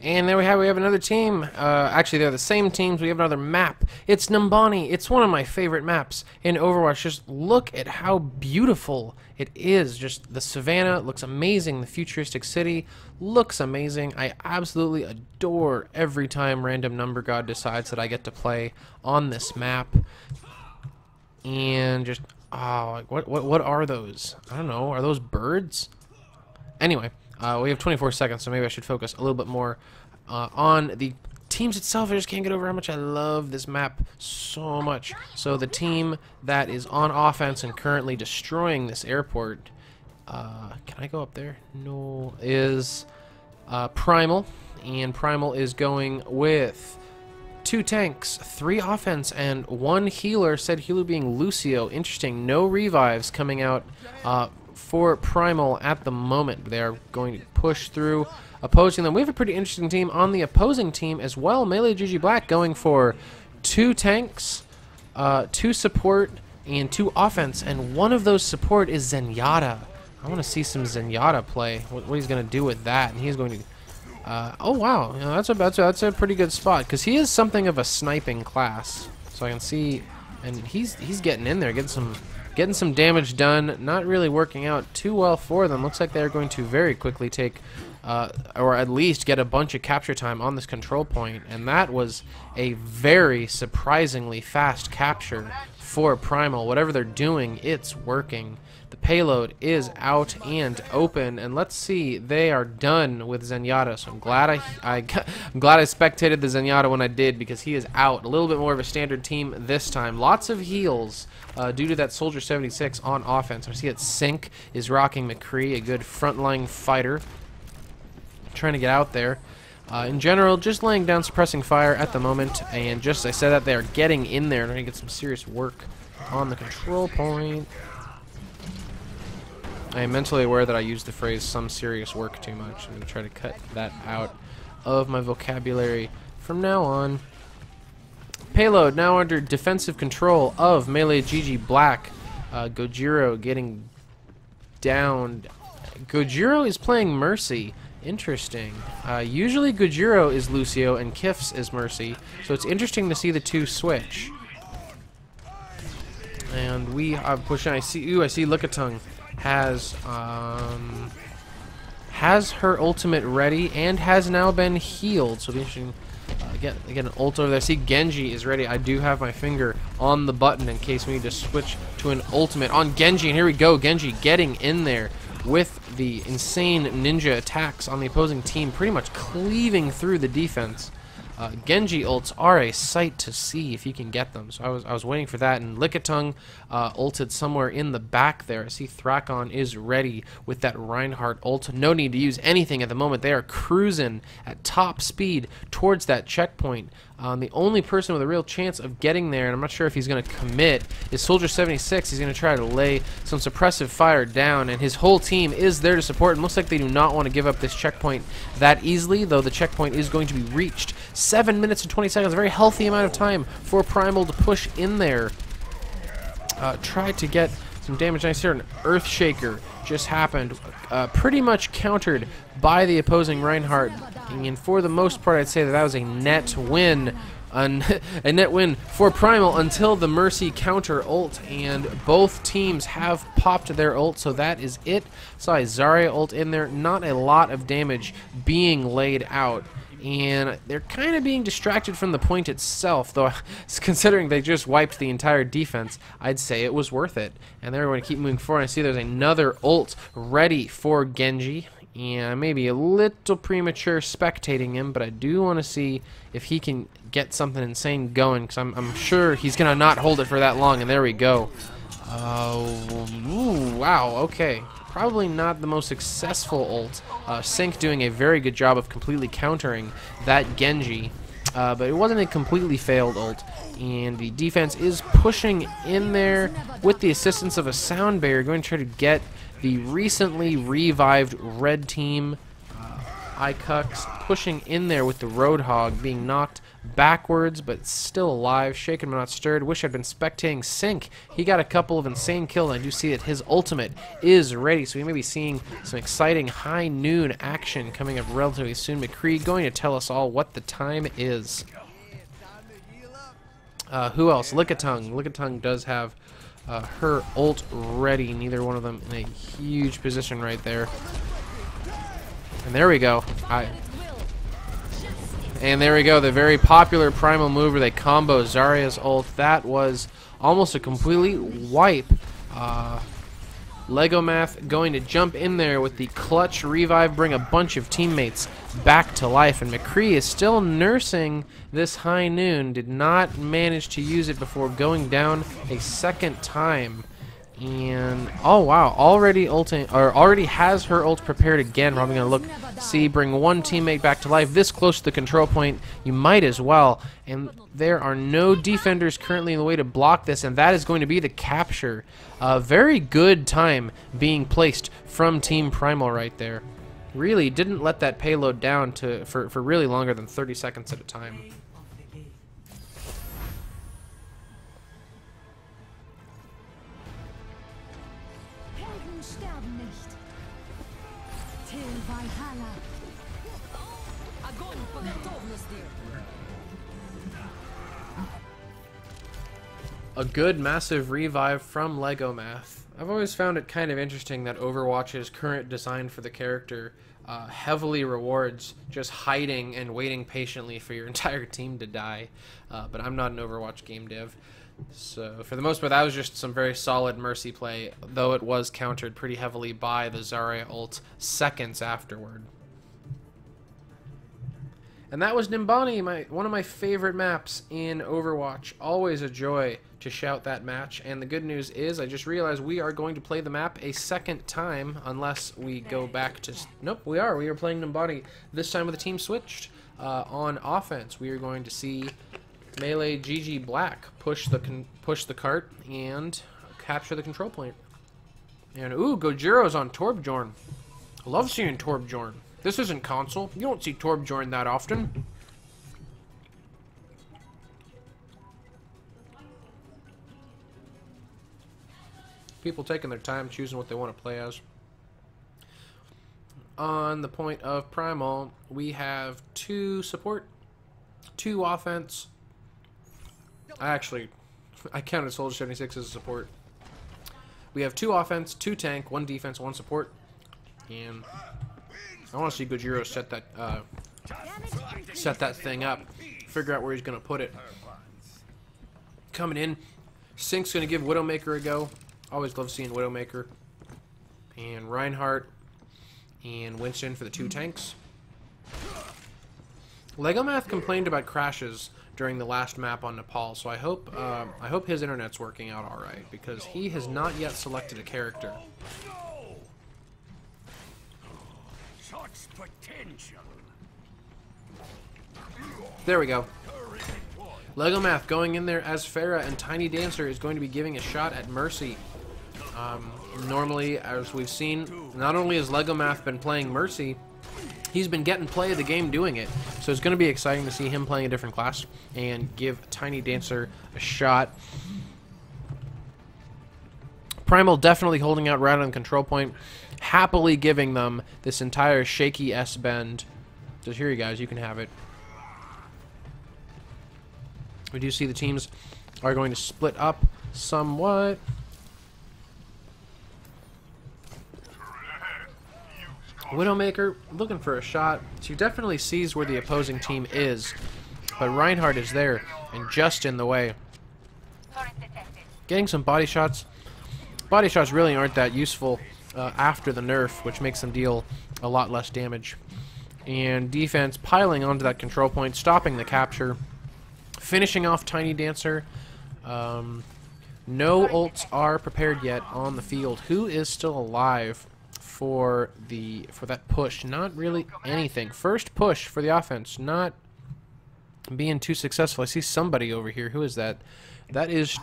And there we have another team. Actually, they're the same teams. We have another map. It's Numbani. It's one of my favorite maps in Overwatch. Just look at how beautiful it is. Just the savannah looks amazing. The futuristic city looks amazing. I absolutely adore every time Random Number God decides that I get to play on this map. And just, oh, what are those? I don't know. Are those birds? Anyway. We have 24 seconds, so maybe I should focus a little bit more on the teams itself. I just can't get over how much I love this map so much. So the team that is on offense and currently destroying this airport, can I go up there? No, is Primal, and Primal is going with 2 tanks, 3 offense, and 1 healer, said healer being Lucio. Interesting, no revives coming out for Primal at the moment. They are going to push through, opposing them. We have a pretty interesting team on the opposing team as well. Melee GG Black going for 2 tanks, 2 support, and 2 offense, and one of those support is Zenyatta. I want to see some Zenyatta play, what he's going to do with that, and he's going to... oh wow, you know, that's a pretty good spot, because he is something of a sniping class, so I can see, and he's getting in there, getting some damage done. Not really working out too well for them. Looks like they're going to very quickly take, or at least get a bunch of capture time on this control point, and that was a very surprisingly fast capture for Primal. Whatever they're doing, it's working. The payload is out and open, and let's see, they are done with Zenyatta, so I'm glad I'm glad I spectated the Zenyatta when I did, because he is out. A little bit more of a standard team this time. Lots of heals due to that Soldier 76 on offense. I see that Sync is rocking McCree, a good frontline fighter, trying to get out there. In general, just laying down suppressing fire at the moment, and just as I said that, they are getting in there and trying to get some serious work on the control point. I am mentally aware that I use the phrase "some serious work" too much. I'm going to try to cut that out of my vocabulary from now on. Payload now under defensive control of Melee GG Black. Gojiro getting downed. Gojiro is playing Mercy. Interesting. Usually Gojiro is Lucio and Kifs is Mercy, so it's interesting to see the 2 switch. And we are pushing. I see Lickitung has her ultimate ready and has now been healed, so it'll be interesting. Get an ult over there. See, Genji is ready. I do have my finger on the button in case we need to switch to an ultimate on Genji, and here we go. Genji getting in there with the insane ninja attacks on the opposing team, pretty much cleaving through the defense. Genji ults are a sight to see if you can get them. So I was waiting for that, and Lickitung ulted somewhere in the back there. I see Thrakon is ready with that Reinhardt ult. No need to use anything at the moment. They are cruising at top speed towards that checkpoint. The only person with a real chance of getting there, and I'm not sure if he's going to commit, is Soldier 76. He's going to try to lay some suppressive fire down, and his whole team is there to support. And looks like they do not want to give up this checkpoint that easily, though the checkpoint is going to be reached. 7 minutes and 20 seconds, a very healthy amount of time for Primal to push in there. Try to get some damage. Nice here, an Earthshaker just happened, pretty much countered by the opposing Reinhardt, and for the most part I'd say that was a net win, a net win for Primal until the Mercy counter ult, and both teams have popped their ult, so that is it. Saw a Zarya ult in there, not a lot of damage being laid out, and they're kind of being distracted from the point itself, though considering they just wiped the entire defense, I'd say it was worth it. And they're going to keep moving forward. I see there's another ult ready for Genji, and maybe a little premature spectating him, but I do want to see if he can get something insane going, because I'm sure he's going to not hold it for that long, and there we go. Ooh, wow, okay. Probably not the most successful ult. Sync doing a very good job of completely countering that Genji, but it wasn't a completely failed ult. And the defense is pushing in there with the assistance of a sound barrier, going to try to get the recently revived red team. Aabicus pushing in there with the Roadhog, being knocked backwards, but still alive, shaken but not stirred. Wish I'd been spectating Sync. He got a couple of insane kills. I do see that his ultimate is ready, so we may be seeing some exciting high noon action coming up relatively soon. McCree going to tell us all what the time is. Who else? Lickitung. Lickitung does have her ult ready. Neither one of them in a huge position right there. And there we go. And there we go. The very popular Primal move where they combo Zarya's ult. That was almost a completely wipe. Legomath going to jump in there with the clutch revive, bring a bunch of teammates back to life. And McCree is still nursing this high noon. Did not manage to use it before going down a second time. And oh wow, already ulting, or already has her ult prepared again. Probably gonna look, see, bring one teammate back to life. This close to the control point, you might as well. And there are no defenders currently in the way to block this, and that is going to be the capture. A very good time being placed from Team Primal right there. Really didn't let that payload down for really longer than 30 seconds at a time. A good massive revive from Legomath. I've always found it kind of interesting that Overwatch's current design for the character heavily rewards just hiding and waiting patiently for your entire team to die. But I'm not an Overwatch game dev. So for the most part, that was just some very solid Mercy play, though it was countered pretty heavily by the Zarya ult seconds afterward. And that was Numbani, one of my favorite maps in Overwatch. Always a joy to shout that match. And the good news is, I just realized we are going to play the map a second time, unless we go back to... Nope, we are. We are playing Numbani. This time with the team switched. On offense, we are going to see Melee GG Black push the cart and capture the control point. And ooh, Gojiro's on Torbjorn. Love seeing Torbjorn. This isn't console. You don't see Torbjorn that often. People taking their time choosing what they want to play as. On the point of Primal, we have 2 support, 2 offense. I counted Soldier 76 as a support. We have 2 offense, 2 tank, 1 defense, 1 support. And I want to see Gojiro set that thing up. Figure out where he's going to put it. Coming in, Sync's going to give Widowmaker a go. Always love seeing Widowmaker. And Reinhardt and Winston for the 2 tanks. Legomath complained about crashes during the last map on Nepal, so I hope his internet's working out all right, because he has not yet selected a character. There we go. Legomath going in there as Pharah, and Tiny Dancer is going to be giving a shot at Mercy. Normally, as we've seen, not only has Legomath been playing Mercy, he's been getting play of the game doing it. So it's going to be exciting to see him playing a different class and give Tiny Dancer a shot. Primal definitely holding out right on control point, happily giving them this entire shaky S-bend. So here you guys, you can have it. We do see the teams are going to split up somewhat. Widowmaker looking for a shot. She definitely sees where the opposing team is, but Reinhardt is there and just in the way. Getting some body shots. Body shots really aren't that useful after the nerf, which makes them deal a lot less damage. And defense piling onto that control point, stopping the capture, finishing off Tiny Dancer. No ults are prepared yet on the field. Who is still alive for that push? Not really anything. First push for the offense, not being too successful. I see somebody over here. Who is that? That is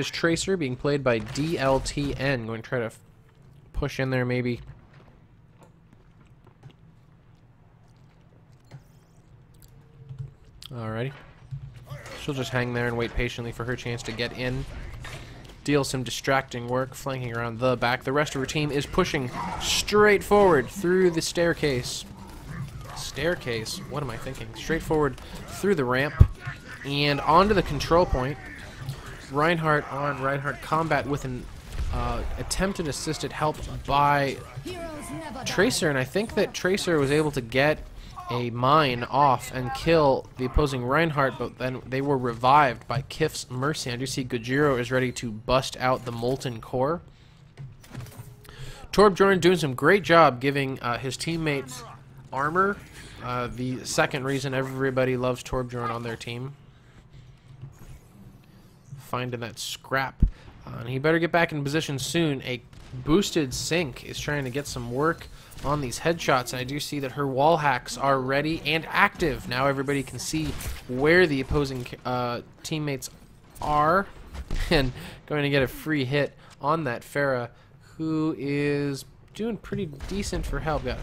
Tracer, being played by DLTN. Going to try to push in there maybe. Alrighty. She'll just hang there and wait patiently for her chance to get in. Deal some distracting work, flanking around the back. The rest of her team is pushing straight forward through the staircase. What am I thinking? Straight forward through the ramp and onto the control point. Reinhardt on Reinhardt combat with an attempted assisted help by Tracer, and I think that Tracer was able to get a mine off and kill the opposing Reinhardt, but then they were revived by Kif's Mercy. I do see Gojiro is ready to bust out the Molten Core. Torbjorn doing some great job giving his teammates armor. The second reason everybody loves Torbjorn on their team. Finding that scrap. And he better get back in position soon. A boosted Sync is trying to get some work on these headshots, and I do see that her wall hacks are ready and active. Now everybody can see where the opposing teammates are, and going to get a free hit on that Pharah, who is doing pretty decent for help. Yeah,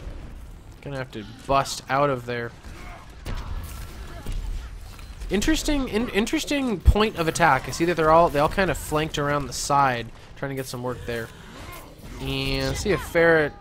gonna have to bust out of there. Interesting point of attack. I see that they all kind of flanked around the side, trying to get some work there. And see if Pharah,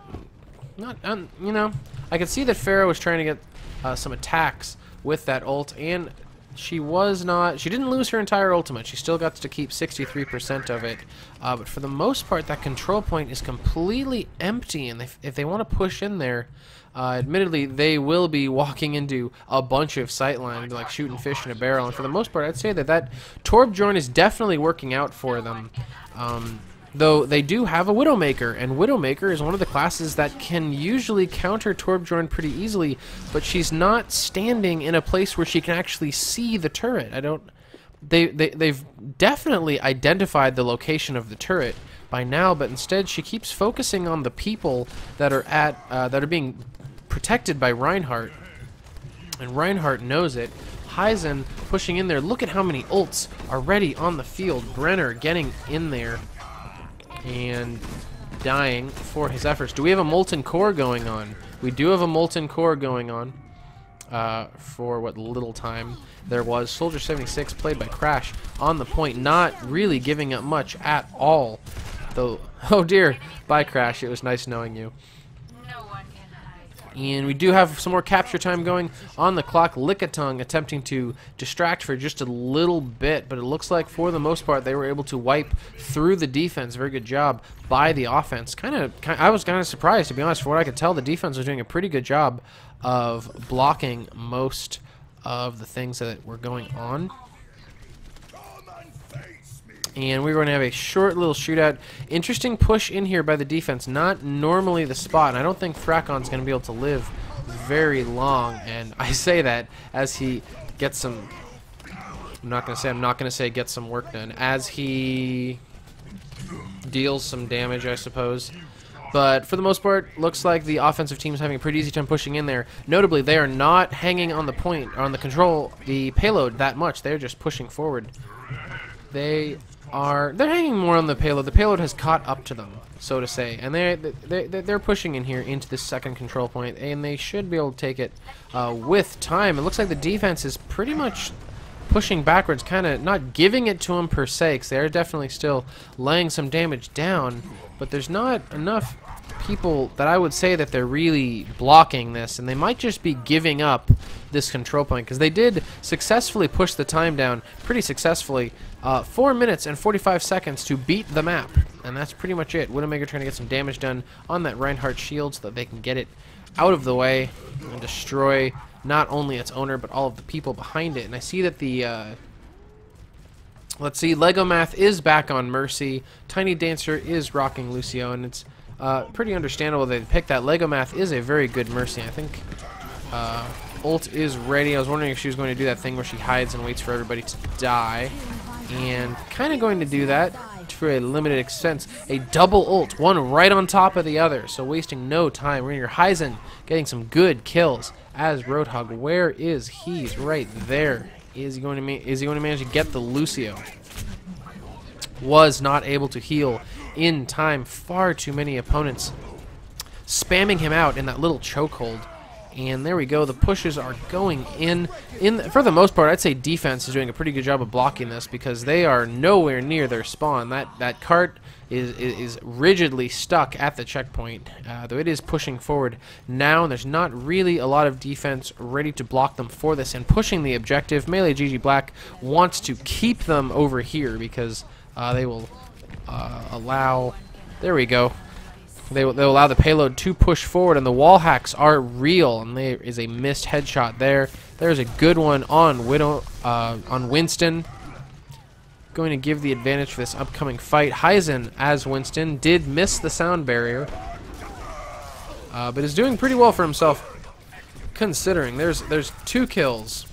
you know, I could see that Pharah was trying to get some attacks with that ult, and she didn't lose her entire ultimate. She still got to keep 63% of it, but for the most part, that control point is completely empty, and if they want to push in there, admittedly, they will be walking into a bunch of sightlines, like shooting fish in a barrel, and for the most part, I'd say that Torbjorn is definitely working out for them. Though they do have a Widowmaker, and Widowmaker is one of the classes that can usually counter Torbjorn pretty easily, but she's not standing in a place where she can actually see the turret. They've definitely identified the location of the turret by now, but instead she keeps focusing on the people that are being protected by Reinhardt, and Reinhardt knows it. Heisen pushing in there. Look at how many ults are ready on the field. Brenner getting in there and dying for his efforts. Do we have a Molten Core going on? We do have a Molten Core going on for what little time there was. Soldier 76 played by Crash on the point, not really giving up much at all. Though, oh dear, bye Crash, it was nice knowing you. And we do have some more capture time going on the clock. Lickitung attempting to distract for just a little bit, but it looks like for the most part they were able to wipe through the defense. Very good job by the offense. I was kind of surprised, to be honest. For what I could tell, the defense was doing a pretty good job of blocking most of the things that were going on. And we're going to have a short little shootout. Interesting push in here by the defense. Not normally the spot, and I don't think Thrakon's going to be able to live very long. And I say that as he gets some... I'm not going to say get some work done. As he deals some damage, I suppose. But for the most part, looks like the offensive team is having a pretty easy time pushing in there. Notably, they are not hanging on the point, on the payload that much. They're just pushing forward. They're hanging more on the payload. The payload has caught up to them, so to say, and they're pushing in here into this second control point, and they should be able to take it with time. It looks like the defense is pretty much pushing backwards, kind of not giving it to them per se, because they're definitely still laying some damage down, but there's not enough people that I would say that they're really blocking this, and they might just be giving up this control point, because they did successfully push the time down pretty successfully. 4 minutes and 45 seconds to beat the map, and that's pretty much it. Widowmaker trying to get some damage done on that Reinhardt shield so that they can get it out of the way and destroy not only its owner but all of the people behind it. And I see that the let's see, Lego Math is back on Mercy. Tiny Dancer is rocking Lucio, and it's pretty understandable they picked that. Lego Math is a very good Mercy. I think ult is ready. I was wondering if she was going to do that thing where she hides and waits for everybody to die, and kind of going to do that for a limited extent. A double ult, one right on top of the other, so wasting no time. We're your Heisen getting some good kills as Roadhog. Where is he? He's right there. Is he going to manage to get the Lucio? Was not able to heal in time. Far too many opponents spamming him out in that little chokehold. And there we go. The pushes are going in. For the most part, I'd say defense is doing a pretty good job of blocking this because they are nowhere near their spawn. That cart is rigidly stuck at the checkpoint, though it is pushing forward now, and there's not really a lot of defense ready to block them for this. And pushing the objective, Melee GG Black wants to keep them over here because they will allow... There we go. They'll allow the payload to push forward, and the wall hacks are real, and there is a missed headshot there. There's a good one on Winston. Going to give the advantage for this upcoming fight. Heisen, as Winston, did miss the sound barrier, but is doing pretty well for himself, considering there's 2 kills,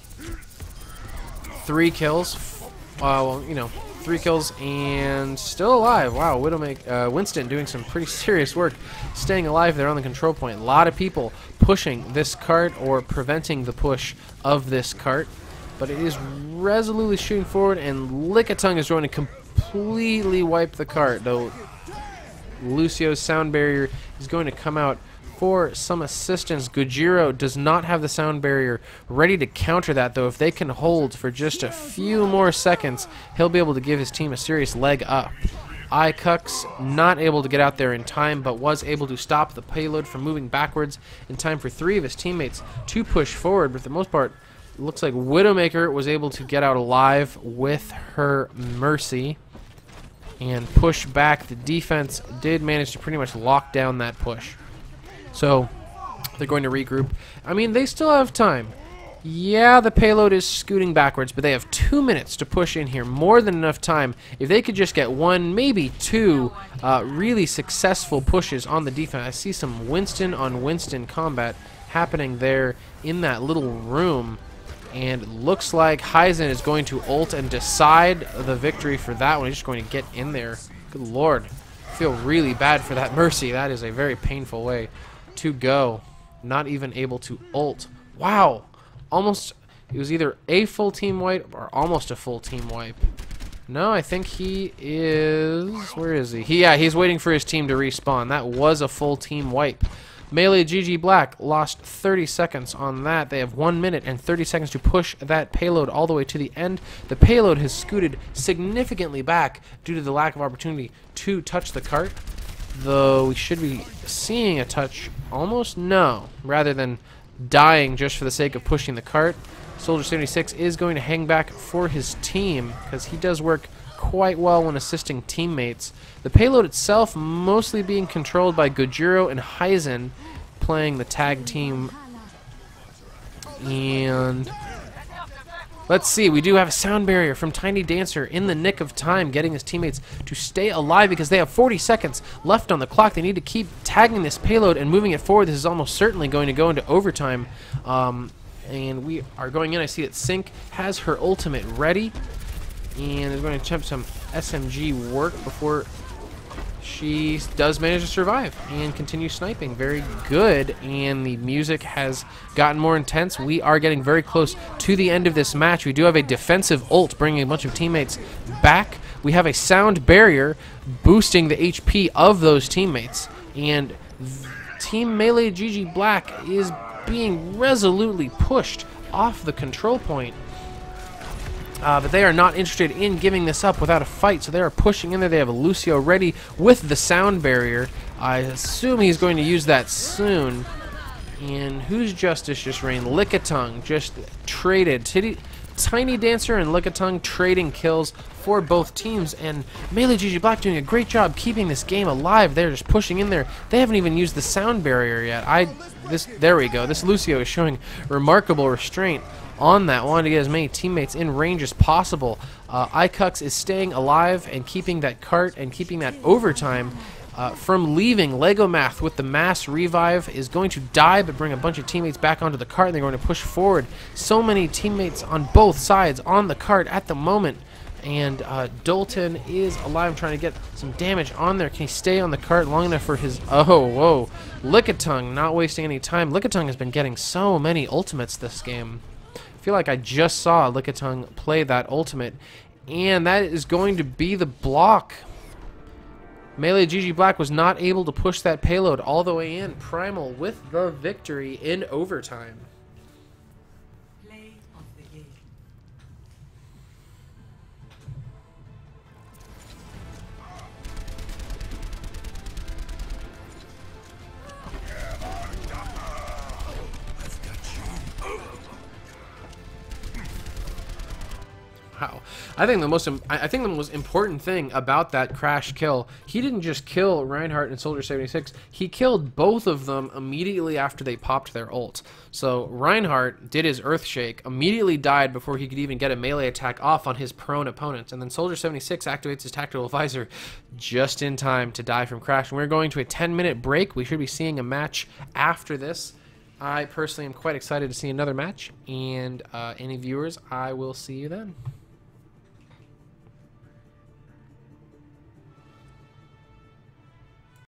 3 kills, well, you know, 3 kills and still alive. Wow, Winston doing some pretty serious work staying alive there on the control point. A lot of people pushing this cart or preventing the push of this cart, but it is resolutely shooting forward, and Lickitung is going to completely wipe the cart, though Lucio's sound barrier is going to come out for some assistance. Gojiro does not have the sound barrier ready to counter that, though. If they can hold for just a few more seconds, he'll be able to give his team a serious leg up. Aabicus not able to get out there in time, but was able to stop the payload from moving backwards in time for 3 of his teammates to push forward. But for the most part, it looks like Widowmaker was able to get out alive with her Mercy and push back. The defense did manage to pretty much lock down that push. So they're going to regroup. I mean, they still have time. Yeah, the payload is scooting backwards, but they have 2 minutes to push in here. More than enough time. If they could just get 1, maybe 2 really successful pushes on the defense. I see some Winston on Winston combat happening there in that little room. And it looks like Heisen is going to ult and decide the victory for that one. He's just going to get in there. Good lord. I feel really bad for that Mercy. That is a very painful way to go. Not even able to ult. Wow. Almost, it was either a full team wipe or almost a full team wipe. No, I think he is... Where is he? Yeah, he's waiting for his team to respawn. That was a full team wipe. Melee GG Black lost 30 seconds on that. They have 1 minute and 30 seconds to push that payload all the way to the end. The payload has scooted significantly back due to the lack of opportunity to touch the cart. Though we should be seeing a touch almost, no, rather than dying just for the sake of pushing the cart. Soldier 76 is going to hang back for his team because he does work quite well when assisting teammates. The payload itself mostly being controlled by Gojiro and Heisen playing the tag team. And let's see, we do have a sound barrier from Tiny Dancer in the nick of time, getting his teammates to stay alive because they have 40 seconds left on the clock. They need to keep tagging this payload and moving it forward. This is almost certainly going to go into overtime. And we are going in. I see that Sync has her ultimate ready and is going to attempt some SMG work before she does manage to survive and continue sniping. Very good, and the music has gotten more intense. We are getting very close to the end of this match. We do have a defensive ult bringing a bunch of teammates back. We have a sound barrier boosting the HP of those teammates, and Team Melee GG Black is being resolutely pushed off the control point. But they are not interested in giving this up without a fight, so they are pushing in there. They have a Lucio ready with the sound barrier. I assume he's going to use that soon. And whose justice just reigned? Lickitung just traded. Tiny Dancer and Lickitung trading kills for both teams, and Melee GG Black doing a great job keeping this game alive. They're just pushing in there. They haven't even used the sound barrier yet. There we go. This Lucio is showing remarkable restraint on that. Wanted to get as many teammates in range as possible. Aabicus is staying alive and keeping that cart and keeping that overtime from leaving. Lego Math with the mass revive is going to die but bring a bunch of teammates back onto the cart, and they're going to push forward. So many teammates on both sides on the cart at the moment. And Dalton is alive, trying to get some damage on there. Can he stay on the cart long enough for his... Oh, whoa. Lickitung not wasting any time. Lickitung has been getting so many ultimates this game. I feel like I just saw Lickitung play that ultimate. And that is going to be the block. Melee GG Black was not able to push that payload all the way in. Primal with the victory in overtime. Play of the game. Wow. I think the most important thing about that crash kill, he didn't just kill Reinhardt and Soldier 76, he killed both of them immediately after they popped their ult. So Reinhardt did his Earthshake, immediately died before he could even get a melee attack off on his prone opponents, and then Soldier 76 activates his Tactical Visor just in time to die from crash. And we're going to a 10-minute break. We should be seeing a match after this. I personally am quite excited to see another match, and any viewers, I will see you then.